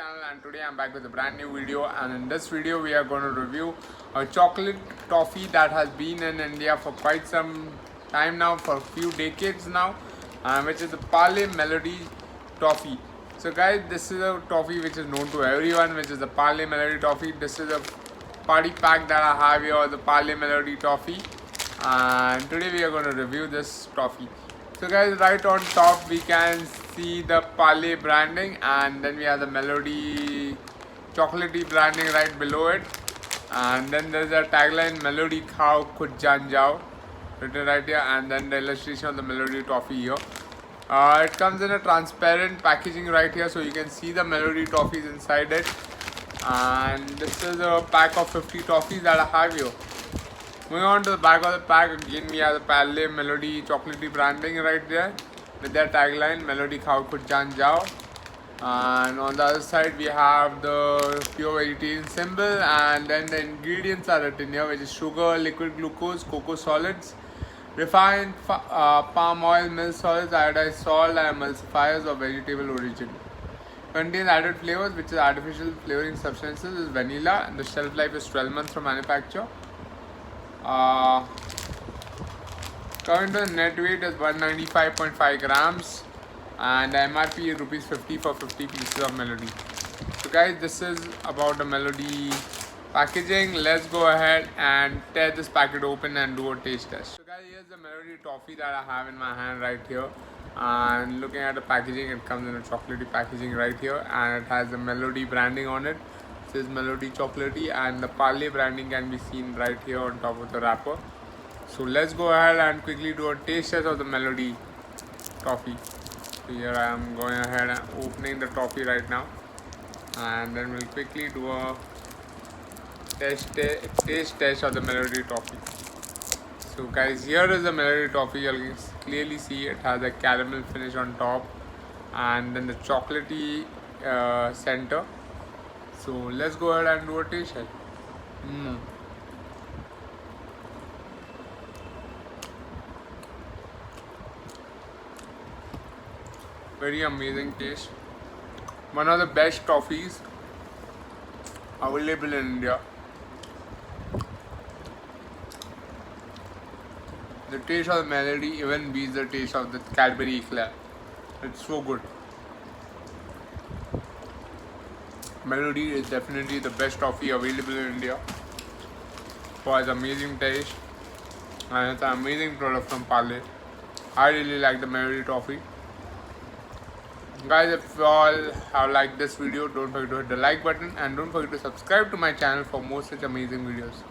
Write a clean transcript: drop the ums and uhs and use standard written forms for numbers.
channel, and today I'm back with a brand new video. And in this video we are going to review a chocolate toffee that has been in India for quite some time now, for a few decades now, which is the Parle Melody Toffee. So guys, this is a toffee which is known to everyone, which is the Parle Melody Toffee. This is a party pack that I have here, the Parle Melody Toffee, and today we are going to review this toffee. So guys, right on top we can see the Parle branding, and then we have the Melody Chocolate branding right below it, and then there's a tagline Melody Khao Khud Jaan Jao written right here, and then the illustration of the Melody Toffee here. It comes in a transparent packaging right here, so you can see the Melody Toffees inside it. And this is a pack of 50 toffees that I have here. Moving on to the back of the pack, again we have the Parle Melody Chocolate branding right there with their tagline Melody Khao Khud Jaan Jao. And on the other side we have the pure vegetarian symbol, and then the ingredients are written here, which is sugar, liquid glucose, cocoa solids, refined palm oil, milk solids, iodized salt, and emulsifiers of vegetable origin. Contains added flavors, which is artificial flavoring substances, is vanilla, and the shelf life is 12 months from manufacture. Current net weight is 195.5 grams, and the MRP is rupees 50 for 50 pieces of Melody. So guys, this is about the Melody packaging. Let's go ahead and tear this packet open and do a taste test. So guys, here's the Melody toffee that I have in my hand right here, and looking at the packaging, it comes in a chocolatey packaging right here, and it has the Melody branding on it. It says Melody Chocolate, and the Parle branding can be seen right here on top of the wrapper. So let's go ahead and quickly do a taste test of the Melody toffee. So here I am going ahead and opening the toffee right now, and then we'll quickly do a taste test of the Melody toffee. So guys, here is the Melody toffee. You can clearly see it has a caramel finish on top, and then the chocolatey center. So let's go ahead and do a taste test. Very amazing taste. One of the best toffees available in India. The taste of the Melody even beats the taste of the Cadbury eclair. It's so good. Melody is definitely the best toffee available in India for its amazing taste, and it's an amazing product from Parle. I really like the Melody toffee. Guys, if you all have liked this video, don't forget to hit the like button, and don't forget to subscribe to my channel for more such amazing videos.